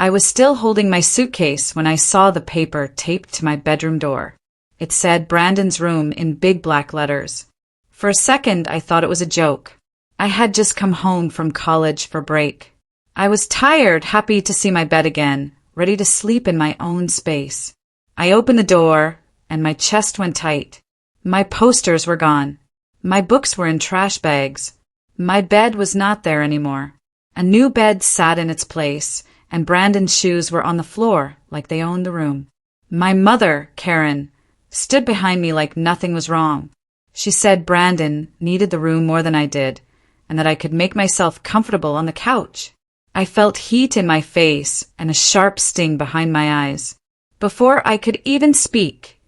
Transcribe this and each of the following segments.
I was still holding my suitcase when I saw the paper taped to my bedroom door. It said Brandon's room in big black letters. For a second, I thought it was a joke. I had just come home from college for break. I was tired, happy to see my bed again, ready to sleep in my own space. I opened the door, and my chest went tight. My posters were gone. My books were in trash bags. My bed was not there anymore. A new bed sat in its place, and Brandon's shoes were on the floor like they owned the room. My mother, Karen, stood behind me like nothing was wrong. She said Brandon needed the room more than I did, and that I could make myself comfortable on the couch. I felt heat in my face and a sharp sting behind my eyes. Before I could even speak,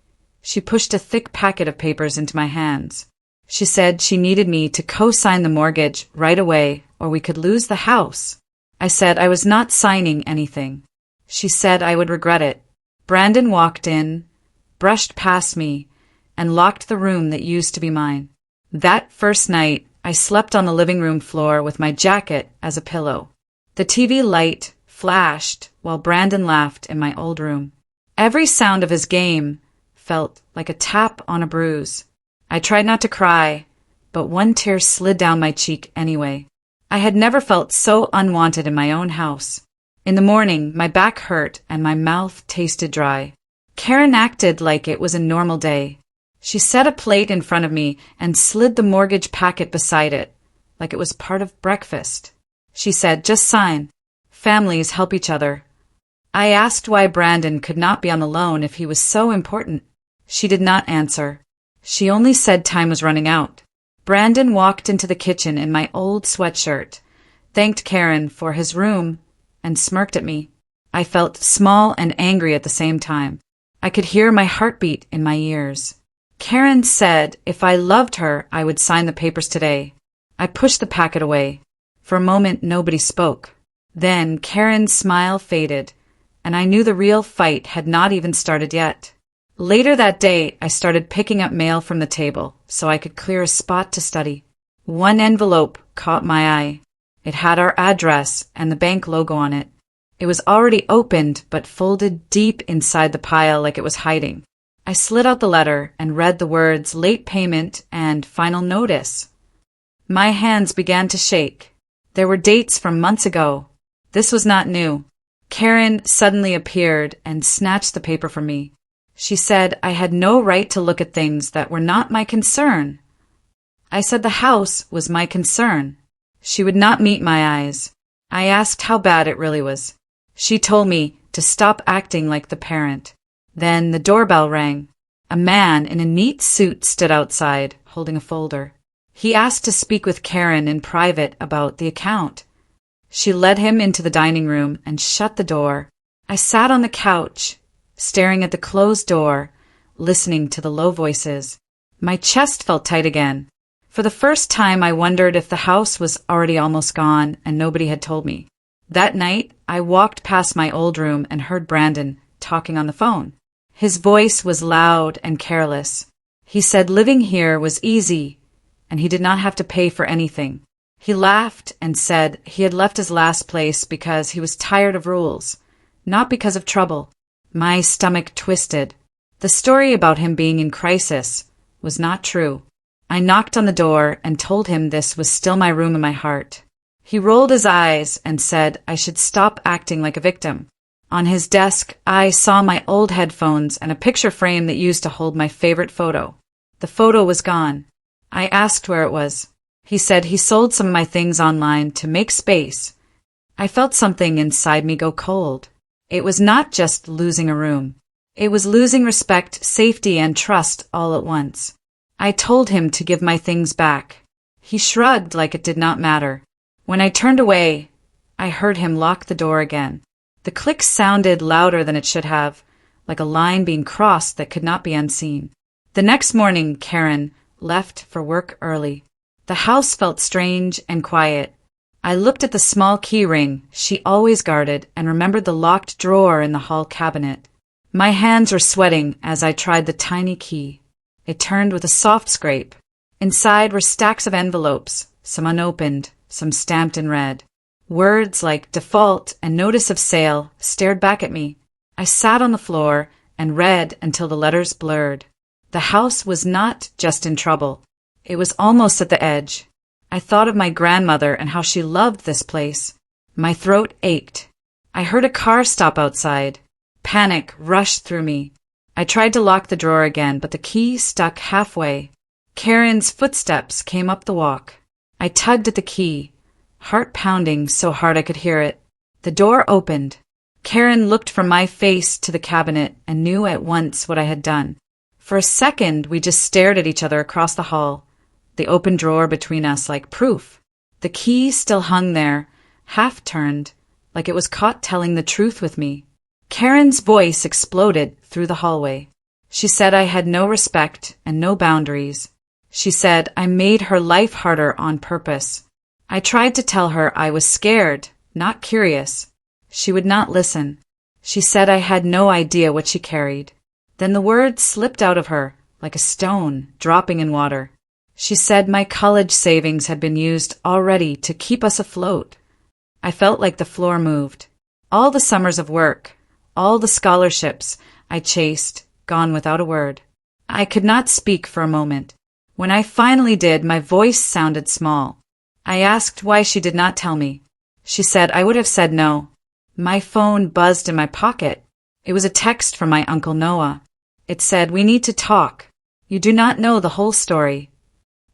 she pushed a thick packet of papers into my hands. She said she needed me to co-sign the mortgage right away or we could lose the house. I said I was not signing anything. She said I would regret it. Brandon walked in, brushed past me, and locked the room that used to be mine. That first night, I slept on the living room floor with my jacket as a pillow. The TV light flashed while Brandon laughed in my old room. Every sound of his game felt like a tap on a bruise. I tried not to cry, but one tear slid down my cheek anyway. I had never felt so unwanted in my own house. In the morning, my back hurt and my mouth tasted dry. Karen acted like it was a normal day. She set a plate in front of me and slid the mortgage packet beside it, like it was part of breakfast. She said, "Just sign. Families help each other." I asked why Brandon could not be on the loan if he was so important. She did not answer. She only said time was running out. Brandon walked into the kitchen in my old sweatshirt, thanked Karen for his room, and smirked at me. I felt small and angry at the same time. I could hear my heartbeat in my ears. Karen said if I loved her, I would sign the papers today. I pushed the packet away. For a moment, nobody spoke. Then Karen's smile faded, and I knew the real fight had not even started yet. Later that day, I started picking up mail from the table so I could clear a spot to study. One envelope caught my eye. It had our address and the bank logo on it. It was already opened but folded deep inside the pile like it was hiding. I slid out the letter and read the words late payment and final notice. My hands began to shake. There were dates from months ago. This was not new. Karen suddenly appeared and snatched the paper from me. She said I had no right to look at things that were not my concern. I said the house was my concern. She would not meet my eyes. I asked how bad it really was. She told me to stop acting like the parent. Then the doorbell rang. A man in a neat suit stood outside, holding a folder. He asked to speak with Karen in private about the account. She led him into the dining room and shut the door. I sat on the couch, staring at the closed door, listening to the low voices. My chest felt tight again. For the first time, I wondered if the house was already almost gone and nobody had told me. That night, I walked past my old room and heard Brandon talking on the phone. His voice was loud and careless. He said living here was easy, and he did not have to pay for anything. He laughed and said he had left his last place because he was tired of rules, not because of trouble. My stomach twisted. The story about him being in crisis was not true. I knocked on the door and told him this was still my room in my heart. He rolled his eyes and said I should stop acting like a victim. On his desk, I saw my old headphones and a picture frame that used to hold my favorite photo. The photo was gone. I asked where it was. He said he sold some of my things online to make space. I felt something inside me go cold. It was not just losing a room. It was losing respect, safety, and trust all at once. I told him to give my things back. He shrugged like it did not matter. When I turned away, I heard him lock the door again. The click sounded louder than it should have, like a line being crossed that could not be unseen. The next morning, Karen left for work early. The house felt strange and quiet. I looked at the small key ring she always guarded and remembered the locked drawer in the hall cabinet. My hands were sweating as I tried the tiny key. It turned with a soft scrape. Inside were stacks of envelopes, some unopened, some stamped in red. Words like default and notice of sale stared back at me. I sat on the floor and read until the letters blurred. The house was not just in trouble. It was almost at the edge. I thought of my grandmother and how she loved this place. My throat ached. I heard a car stop outside. Panic rushed through me. I tried to lock the drawer again, but the key stuck halfway. Karen's footsteps came up the walk. I tugged at the key, heart pounding so hard I could hear it. The door opened. Karen looked from my face to the cabinet and knew at once what I had done. For a second, we just stared at each other across the hall, the open drawer between us like proof. The key still hung there, half-turned, like it was caught telling the truth with me. Karen's voice exploded through the hallway. She said I had no respect and no boundaries. She said I made her life harder on purpose. I tried to tell her I was scared, not curious. She would not listen. She said I had no idea what she carried. Then the words slipped out of her, like a stone dropping in water. She said my college savings had been used already to keep us afloat. I felt like the floor moved. All the summers of work, all the scholarships I chased, gone without a word. I could not speak for a moment. When I finally did, my voice sounded small. I asked why she did not tell me. She said I would have said no. My phone buzzed in my pocket. It was a text from my Uncle Noah. It said, "We need to talk. You do not know the whole story."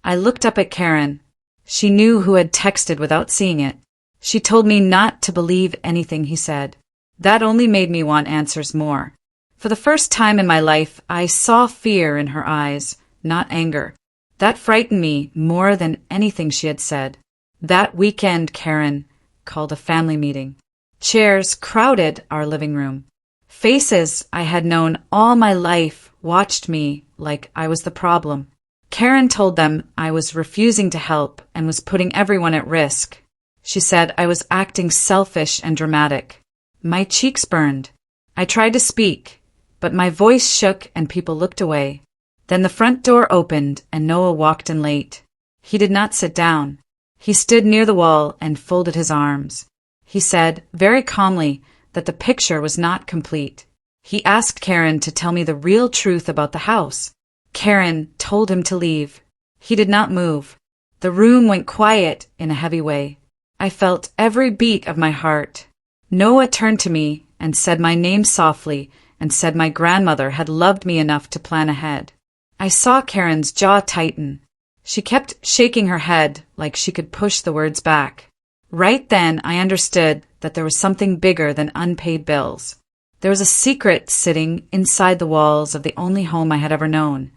I looked up at Karen. She knew who had texted without seeing it. She told me not to believe anything he said. That only made me want answers more. For the first time in my life, I saw fear in her eyes, not anger. That frightened me more than anything she had said. That weekend, Karen called a family meeting. Chairs crowded our living room. Faces I had known all my life watched me like I was the problem. Karen told them I was refusing to help and was putting everyone at risk. She said I was acting selfish and dramatic. My cheeks burned. I tried to speak, but my voice shook and people looked away. Then the front door opened and Noah walked in late. He did not sit down. He stood near the wall and folded his arms. He said, very calmly, that the picture was not complete. He asked Karen to tell me the real truth about the house. Karen told him to leave. He did not move. The room went quiet in a heavy way. I felt every beat of my heart. Noah turned to me and said my name softly and said my grandmother had loved me enough to plan ahead. I saw Karen's jaw tighten. She kept shaking her head like she could push the words back. Right then, I understood that there was something bigger than unpaid bills. There was a secret sitting inside the walls of the only home I had ever known,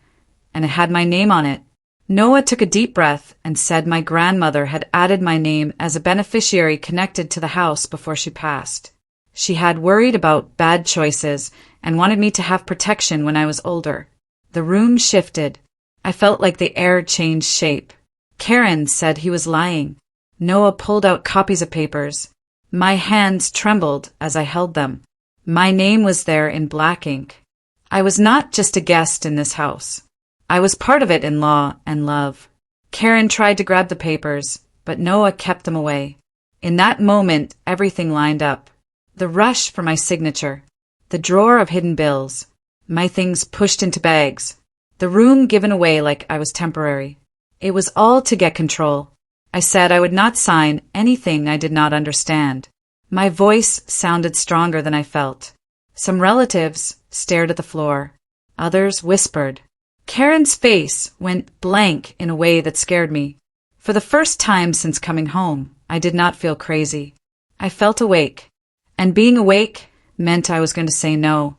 and it had my name on it. Noah took a deep breath and said my grandmother had added my name as a beneficiary connected to the house before she passed. She had worried about bad choices and wanted me to have protection when I was older. The room shifted. I felt like the air changed shape. Karen said he was lying. Noah pulled out copies of papers. My hands trembled as I held them. My name was there in black ink. I was not just a guest in this house. I was part of it in law and love. Karen tried to grab the papers, but Noah kept them away. In that moment, everything lined up. The rush for my signature, the drawer of hidden bills, my things pushed into bags, the room given away like I was temporary. It was all to get control. I said I would not sign anything I did not understand. My voice sounded stronger than I felt. Some relatives stared at the floor. Others whispered. Karen's face went blank in a way that scared me. For the first time since coming home, I did not feel crazy. I felt awake. And being awake meant I was going to say no,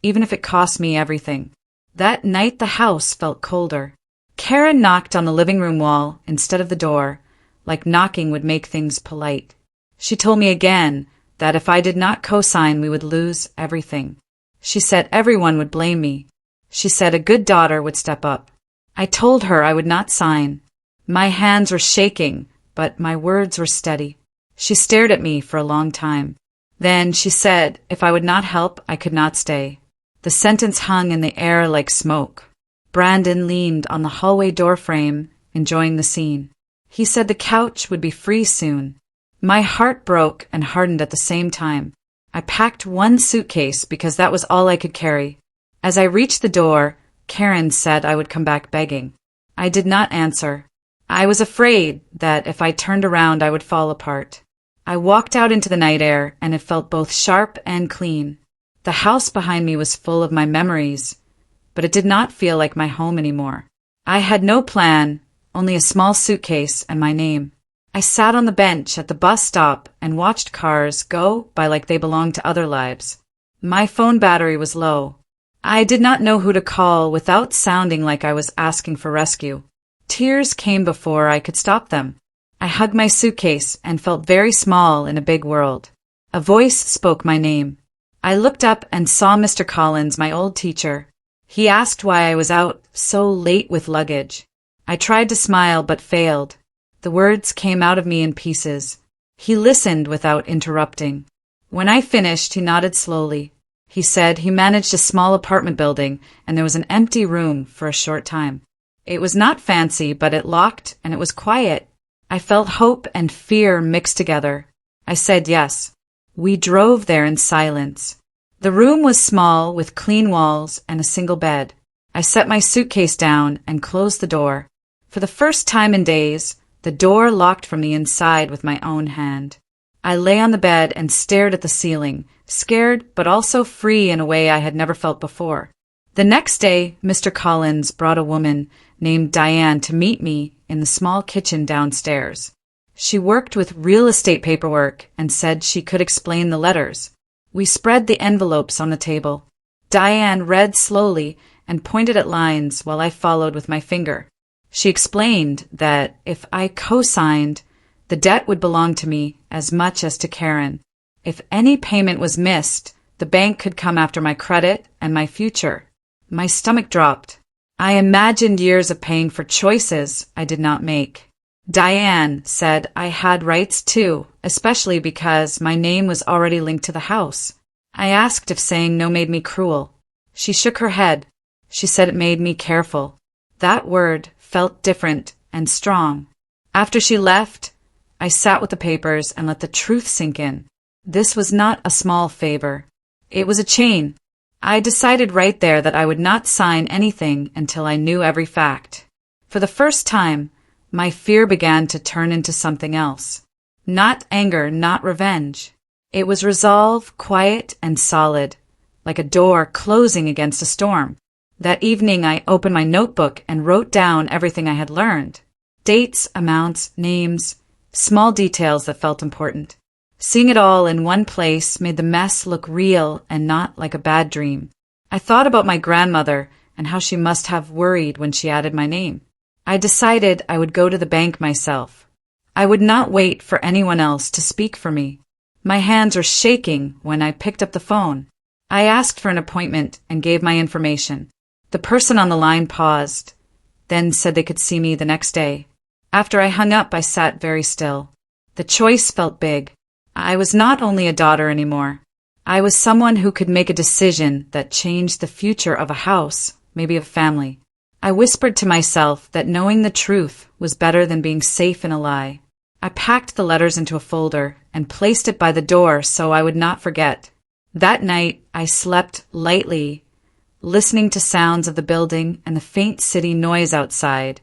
even if it cost me everything. That night the house felt colder. Karen knocked on the living room wall instead of the door, like knocking would make things polite. She told me again that if I did not co-sign, we would lose everything. She said everyone would blame me. She said a good daughter would step up. I told her I would not sign. My hands were shaking, but my words were steady. She stared at me for a long time. Then she said if I would not help, I could not stay. The sentence hung in the air like smoke. Brandon leaned on the hallway doorframe, enjoying the scene. He said the couch would be free soon. My heart broke and hardened at the same time. I packed one suitcase because that was all I could carry. As I reached the door, Karen said I would come back begging. I did not answer. I was afraid that if I turned around I would fall apart. I walked out into the night air and it felt both sharp and clean. The house behind me was full of my memories, but it did not feel like my home anymore. I had no plan, only a small suitcase and my name. I sat on the bench at the bus stop and watched cars go by like they belonged to other lives. My phone battery was low. I did not know who to call without sounding like I was asking for rescue. Tears came before I could stop them. I hugged my suitcase and felt very small in a big world. A voice spoke my name. I looked up and saw Mr. Collins, my old teacher. He asked why I was out so late with luggage. I tried to smile but failed. The words came out of me in pieces. He listened without interrupting. When I finished, he nodded slowly. He said he managed a small apartment building and there was an empty room for a short time. It was not fancy, but it locked and it was quiet. I felt hope and fear mixed together. I said yes. We drove there in silence. The room was small with clean walls and a single bed. I set my suitcase down and closed the door. For the first time in days, the door locked from the inside with my own hand. I lay on the bed and stared at the ceiling, scared but also free in a way I had never felt before. The next day, Mr. Collins brought a woman named Diane to meet me in the small kitchen downstairs. She worked with real estate paperwork and said she could explain the letters. We spread the envelopes on the table. Diane read slowly and pointed at lines while I followed with my finger. She explained that if I co-signed, the debt would belong to me as much as to Karen. If any payment was missed, the bank could come after my credit and my future. My stomach dropped. I imagined years of paying for choices I did not make. Diane said I had rights too, especially because my name was already linked to the house. I asked if saying no made me cruel. She shook her head. She said it made me careful. That word felt different and strong. After she left, I sat with the papers and let the truth sink in. This was not a small favor. It was a chain. I decided right there that I would not sign anything until I knew every fact. For the first time, my fear began to turn into something else. Not anger, not revenge. It was resolve, quiet and solid, like a door closing against a storm. That evening I opened my notebook and wrote down everything I had learned. Dates, amounts, names, small details that felt important. Seeing it all in one place made the mess look real and not like a bad dream. I thought about my grandmother and how she must have worried when she added my name. I decided I would go to the bank myself. I would not wait for anyone else to speak for me. My hands were shaking when I picked up the phone. I asked for an appointment and gave my information. The person on the line paused, then said they could see me the next day. After I hung up, I sat very still. The choice felt big. I was not only a daughter anymore. I was someone who could make a decision that changed the future of a house, maybe a family. I whispered to myself that knowing the truth was better than being safe in a lie. I packed the letters into a folder and placed it by the door so I would not forget. That night, I slept lightly, listening to sounds of the building and the faint city noise outside,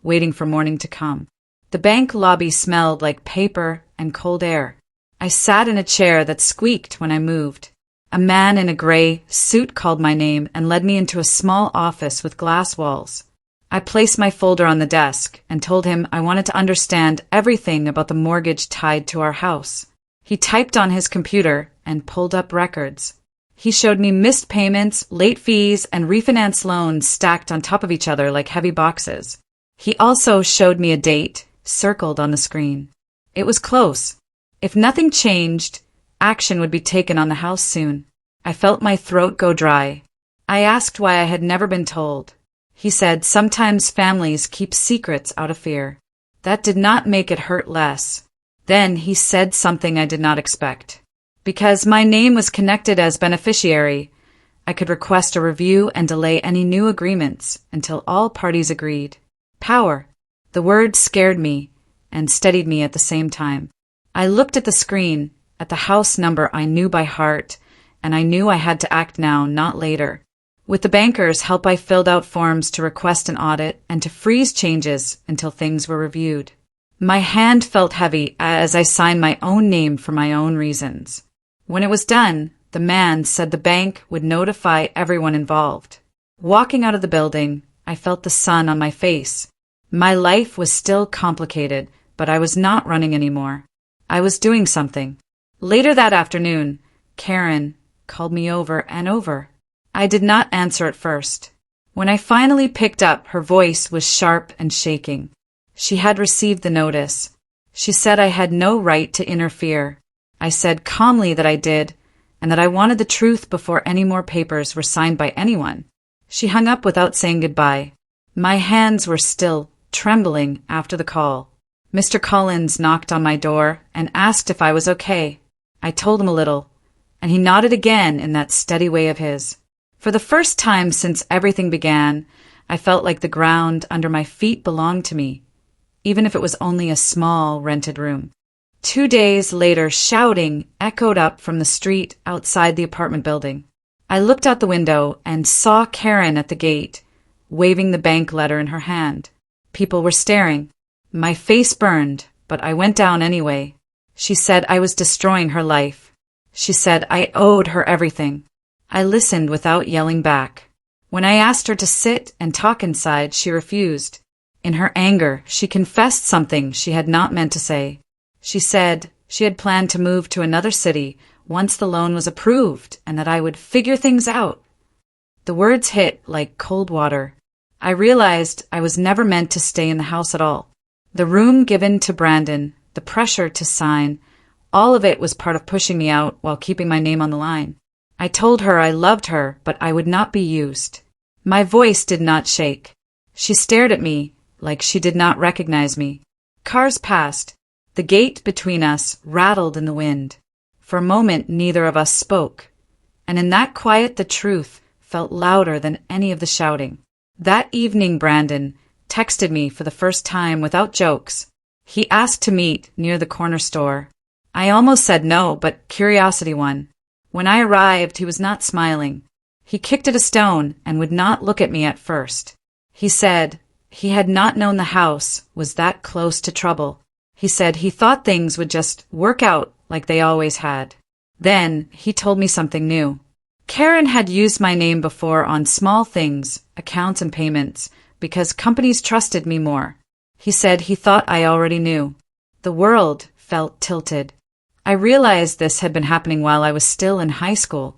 waiting for morning to come. The bank lobby smelled like paper and cold air. I sat in a chair that squeaked when I moved. A man in a gray suit called my name and led me into a small office with glass walls. I placed my folder on the desk and told him I wanted to understand everything about the mortgage tied to our house. He typed on his computer and pulled up records. He showed me missed payments, late fees, and refinance loans stacked on top of each other like heavy boxes. He also showed me a date circled on the screen. It was close. If nothing changed, action would be taken on the house soon. I felt my throat go dry. I asked why I had never been told. He said sometimes families keep secrets out of fear. That did not make it hurt less. Then he said something I did not expect. Because my name was connected as beneficiary, I could request a review and delay any new agreements until all parties agreed. Power. The word scared me and steadied me at the same time. I looked at the screen, at the house number I knew by heart, and I knew I had to act now, not later. With the banker's help, I filled out forms to request an audit and to freeze changes until things were reviewed. My hand felt heavy as I signed my own name for my own reasons. When it was done, the man said the bank would notify everyone involved. Walking out of the building, I felt the sun on my face. My life was still complicated, but I was not running anymore. I was doing something. Later that afternoon, Karen called me over and over. I did not answer at first. When I finally picked up, her voice was sharp and shaking. She had received the notice. She said I had no right to interfere. I said calmly that I did, and that I wanted the truth before any more papers were signed by anyone. She hung up without saying goodbye. My hands were still trembling after the call. Mr. Collins knocked on my door and asked if I was okay. I told him a little, and he nodded again in that steady way of his. For the first time since everything began, I felt like the ground under my feet belonged to me, even if it was only a small rented room. 2 days later, shouting echoed up from the street outside the apartment building. I looked out the window and saw Karen at the gate, waving the bank letter in her hand. People were staring. My face burned, but I went down anyway. She said I was destroying her life. She said I owed her everything. I listened without yelling back. When I asked her to sit and talk inside, she refused. In her anger, she confessed something she had not meant to say. She said she had planned to move to another city once the loan was approved and that I would figure things out. The words hit like cold water. I realized I was never meant to stay in the house at all. The room given to Brandon, the pressure to sign, all of it was part of pushing me out while keeping my name on the line. I told her I loved her, but I would not be used. My voice did not shake. She stared at me like she did not recognize me. Cars passed. The gate between us rattled in the wind. For a moment, neither of us spoke. And in that quiet, the truth felt louder than any of the shouting. That evening, Brandon texted me for the first time without jokes. He asked to meet near the corner store. I almost said no, but curiosity won. When I arrived, he was not smiling. He kicked at a stone and would not look at me at first. He said he had not known the house was that close to trouble. He said he thought things would just work out like they always had. Then he told me something new. Karen had used my name before on small things, accounts and payments, because companies trusted me more. He said he thought I already knew. The world felt tilted. I realized this had been happening while I was still in high school.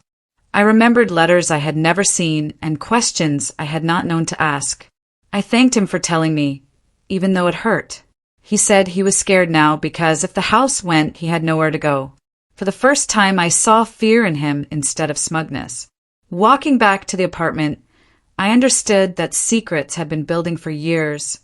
I remembered letters I had never seen and questions I had not known to ask. I thanked him for telling me, even though it hurt. He said he was scared now because if the house went, he had nowhere to go. For the first time, I saw fear in him instead of smugness. Walking back to the apartment, I understood that secrets had been building for years,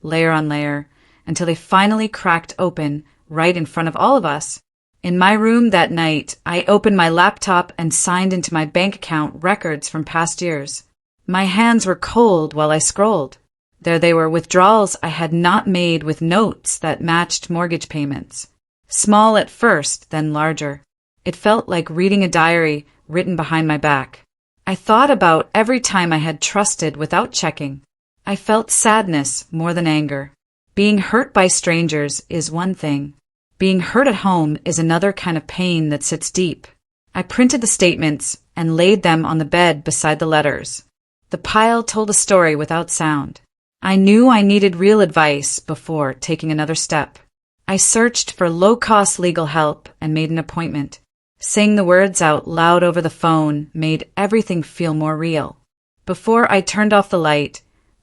layer on layer, until they finally cracked open right in front of all of us. In my room that night, I opened my laptop and signed into my bank account records from past years. My hands were cold while I scrolled. There they were, withdrawals I had not made with notes that matched mortgage payments. Small at first, then larger. It felt like reading a diary written behind my back. I thought about every time I had trusted without checking. I felt sadness more than anger. Being hurt by strangers is one thing. Being hurt at home is another kind of pain that sits deep. I printed the statements and laid them on the bed beside the letters. The pile told a story without sound. I knew I needed real advice before taking another step. I searched for low-cost legal help and made an appointment. Saying the words out loud over the phone made everything feel more real. Before I turned off the light,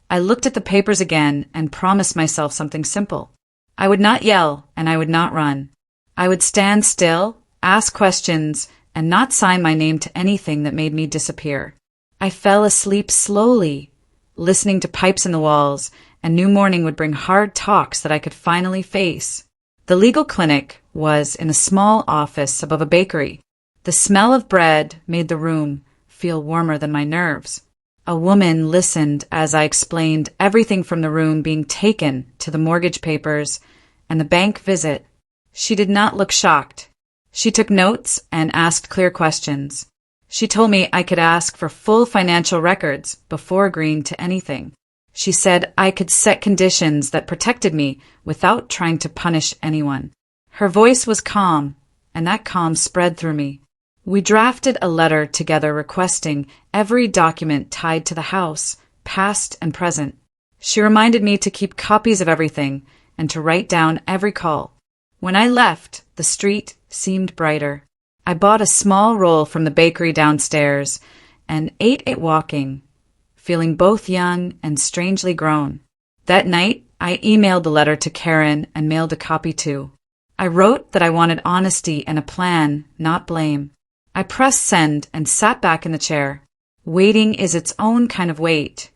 I looked at the papers again and promised myself something simple. I would not yell and I would not run. I would stand still, ask questions, and not sign my name to anything that made me disappear. I fell asleep slowly, listening to pipes in the walls, and new morning would bring hard talks that I could finally face. The legal clinic was in a small office above a bakery. The smell of bread made the room feel warmer than my nerves. A woman listened as I explained everything from the room being taken to the mortgage papers and the bank visit. She did not look shocked. She took notes and asked clear questions. She told me I could ask for full financial records before agreeing to anything. She said I could set conditions that protected me without trying to punish anyone. Her voice was calm, and that calm spread through me. We drafted a letter together requesting every document tied to the house, past and present. She reminded me to keep copies of everything and to write down every call. When I left, the street seemed brighter. I bought a small roll from the bakery downstairs and ate it walking, feeling both young and strangely grown. That night, I emailed the letter to Karen and mailed a copy too. I wrote that I wanted honesty and a plan, not blame. I pressed send and sat back in the chair. Waiting is its own kind of wait,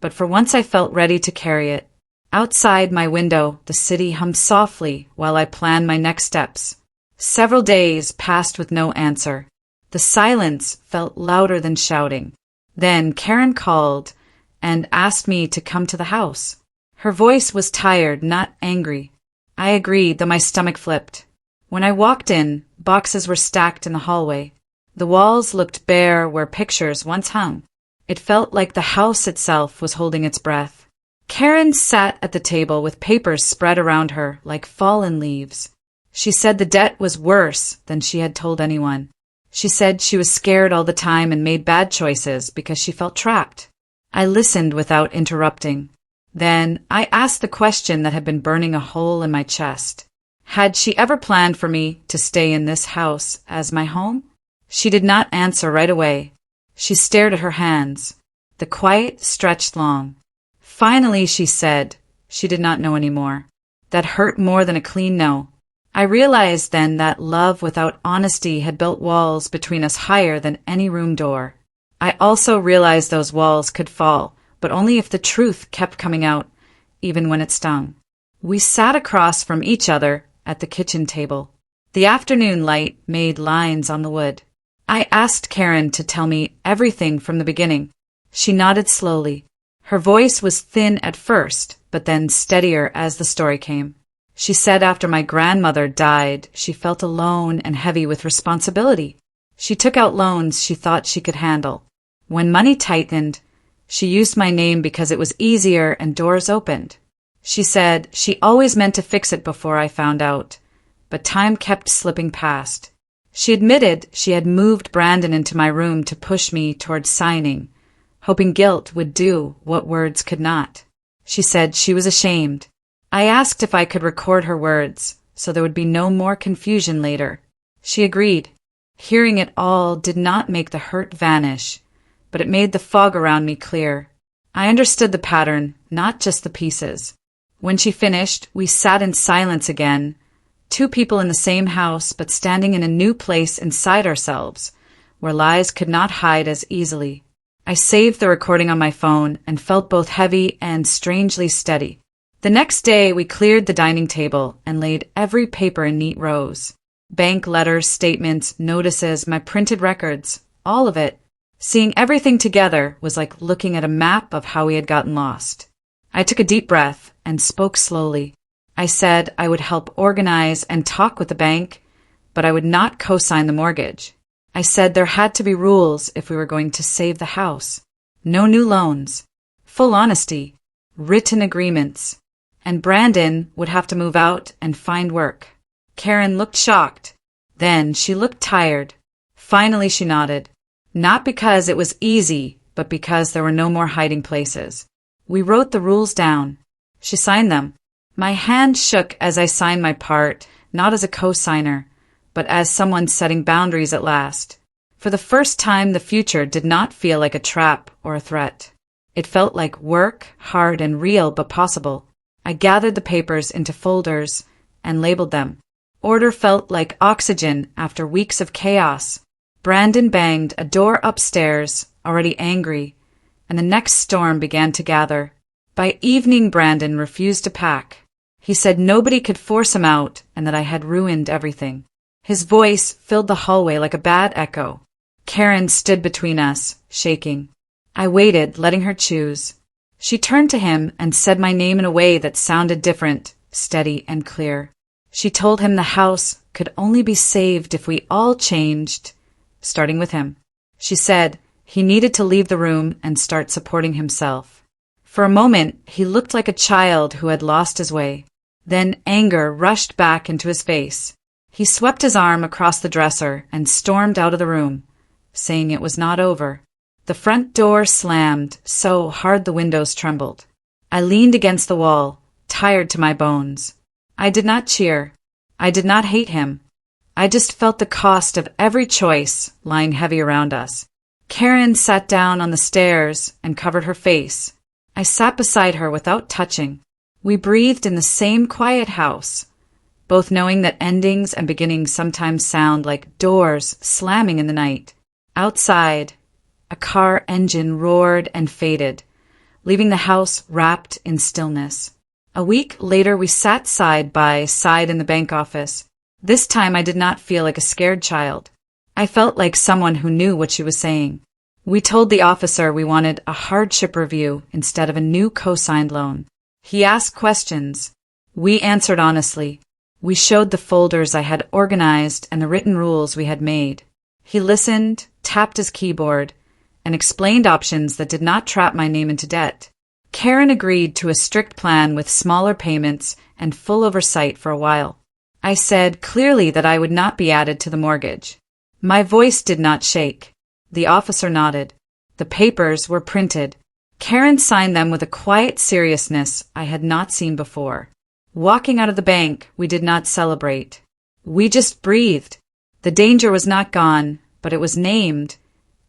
but for once I felt ready to carry it. Outside my window, the city hummed softly while I planned my next steps. Several days passed with no answer. The silence felt louder than shouting. Then Karen called and asked me to come to the house. Her voice was tired, not angry. I agreed, though my stomach flipped. When I walked in, boxes were stacked in the hallway. The walls looked bare where pictures once hung. It felt like the house itself was holding its breath. Karen sat at the table with papers spread around her like fallen leaves. She said the debt was worse than she had told anyone. She said she was scared all the time and made bad choices because she felt trapped. I listened without interrupting. Then I asked the question that had been burning a hole in my chest. Had she ever planned for me to stay in this house as my home? She did not answer right away. She stared at her hands. The quiet stretched long. Finally, she said she did not know anymore. That hurt more than a clean no. I realized then that love without honesty had built walls between us higher than any room door. I also realized those walls could fall, but only if the truth kept coming out, even when it stung. We sat across from each other at the kitchen table. The afternoon light made lines on the wood. I asked Karen to tell me everything from the beginning. She nodded slowly. Her voice was thin at first, but then steadier as the story came. She said after my grandmother died, she felt alone and heavy with responsibility. She took out loans she thought she could handle. When money tightened, she used my name because it was easier and doors opened. She said she always meant to fix it before I found out, but time kept slipping past. She admitted she had moved Brandon into my room to push me towards signing, hoping guilt would do what words could not. She said she was ashamed. I asked if I could record her words, so there would be no more confusion later. She agreed. Hearing it all did not make the hurt vanish, but it made the fog around me clear. I understood the pattern, not just the pieces. When she finished, we sat in silence again, two people in the same house but standing in a new place inside ourselves, where lies could not hide as easily. I saved the recording on my phone and felt both heavy and strangely steady. The next day, we cleared the dining table and laid every paper in neat rows. Bank letters, statements, notices, my printed records, all of it. Seeing everything together was like looking at a map of how we had gotten lost. I took a deep breath and spoke slowly. I said I would help organize and talk with the bank, but I would not co-sign the mortgage. I said there had to be rules if we were going to save the house. No new loans. Full honesty. Written agreements. And Brandon would have to move out and find work. Karen looked shocked. Then she looked tired. Finally she nodded. Not because it was easy, but because there were no more hiding places. We wrote the rules down. She signed them. My hand shook as I signed my part, not as a co-signer, but as someone setting boundaries at last. For the first time, the future did not feel like a trap or a threat. It felt like work, hard and real, but possible. I gathered the papers into folders and labeled them. Order felt like oxygen after weeks of chaos. Brandon banged a door upstairs, already angry, and the next storm began to gather. By evening, Brandon refused to pack. He said nobody could force him out and that I had ruined everything. His voice filled the hallway like a bad echo. Karen stood between us, shaking. I waited, letting her choose. She turned to him and said my name in a way that sounded different, steady and clear. She told him the house could only be saved if we all changed, starting with him. She said he needed to leave the room and start supporting himself. For a moment, he looked like a child who had lost his way. Then anger rushed back into his face. He swept his arm across the dresser and stormed out of the room, saying it was not over. The front door slammed so hard the windows trembled. I leaned against the wall, tired to my bones. I did not cheer. I did not hate him. I just felt the cost of every choice lying heavy around us. Karen sat down on the stairs and covered her face. I sat beside her without touching. We breathed in the same quiet house, both knowing that endings and beginnings sometimes sound like doors slamming in the night. Outside, a car engine roared and faded, leaving the house wrapped in stillness. A week later, we sat side by side in the bank office. This time I did not feel like a scared child. I felt like someone who knew what she was saying. We told the officer we wanted a hardship review instead of a new co-signed loan. He asked questions. We answered honestly. We showed the folders I had organized and the written rules we had made. He listened, tapped his keyboard, and explained options that did not trap my name into debt. Karen agreed to a strict plan with smaller payments and full oversight for a while. I said clearly that I would not be added to the mortgage. My voice did not shake. The officer nodded. The papers were printed. Karen signed them with a quiet seriousness I had not seen before. Walking out of the bank, we did not celebrate. We just breathed. The danger was not gone, but it was named,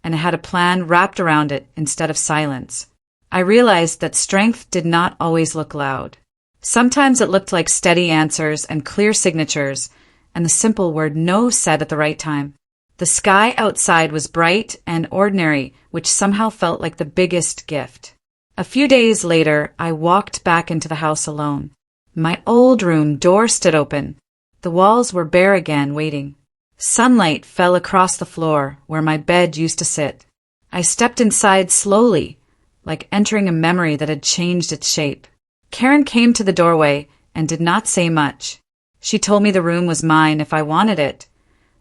and it had a plan wrapped around it instead of silence. I realized that strength did not always look loud. Sometimes it looked like steady answers and clear signatures, and the simple word no said at the right time. The sky outside was bright and ordinary, which somehow felt like the biggest gift. A few days later, I walked back into the house alone. My old room door stood open. The walls were bare again, waiting. Sunlight fell across the floor where my bed used to sit. I stepped inside slowly, like entering a memory that had changed its shape. Karen came to the doorway and did not say much. She told me the room was mine if I wanted it,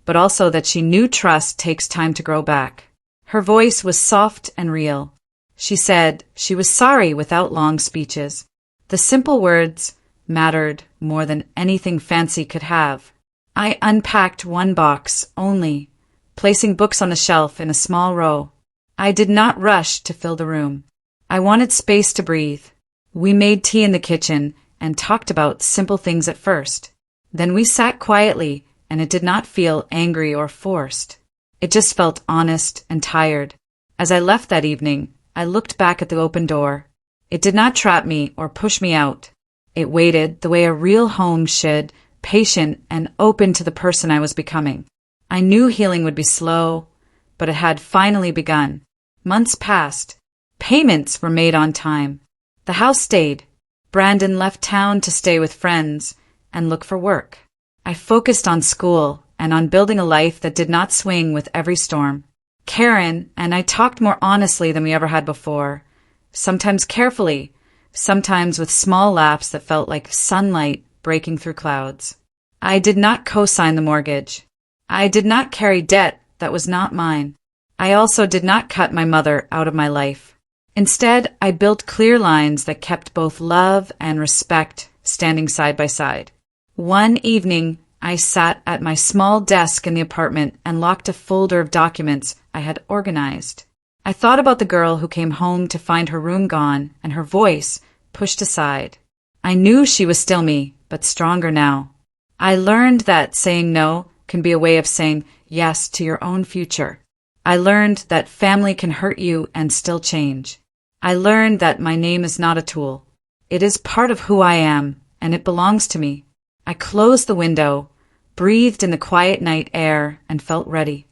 but also that she knew trust takes time to grow back. Her voice was soft and real. She said she was sorry without long speeches. The simple words mattered more than anything fancy could have. I unpacked one box only, placing books on the shelf in a small row. I did not rush to fill the room. I wanted space to breathe. We made tea in the kitchen and talked about simple things at first. Then we sat quietly, and it did not feel angry or forced. It just felt honest and tired. As I left that evening, I looked back at the open door. It did not trap me or push me out. It waited the way a real home should, patient and open to the person I was becoming. I knew healing would be slow, but it had finally begun. Months passed. Payments were made on time. The house stayed. Brandon left town to stay with friends and look for work. I focused on school and on building a life that did not swing with every storm. Karen and I talked more honestly than we ever had before, sometimes carefully, sometimes with small laughs that felt like sunlight breaking through clouds. I did not co-sign the mortgage. I did not carry debt that was not mine. I also did not cut my mother out of my life. Instead, I built clear lines that kept both love and respect standing side by side. One evening, I sat at my small desk in the apartment and locked a folder of documents I had organized. I thought about the girl who came home to find her room gone and her voice pushed aside. I knew she was still me, but stronger now. I learned that saying no can be a way of saying yes to your own future. I learned that family can hurt you and still change. I learned that my name is not a tool. It is part of who I am, and it belongs to me. I closed the window, breathed in the quiet night air, and felt ready.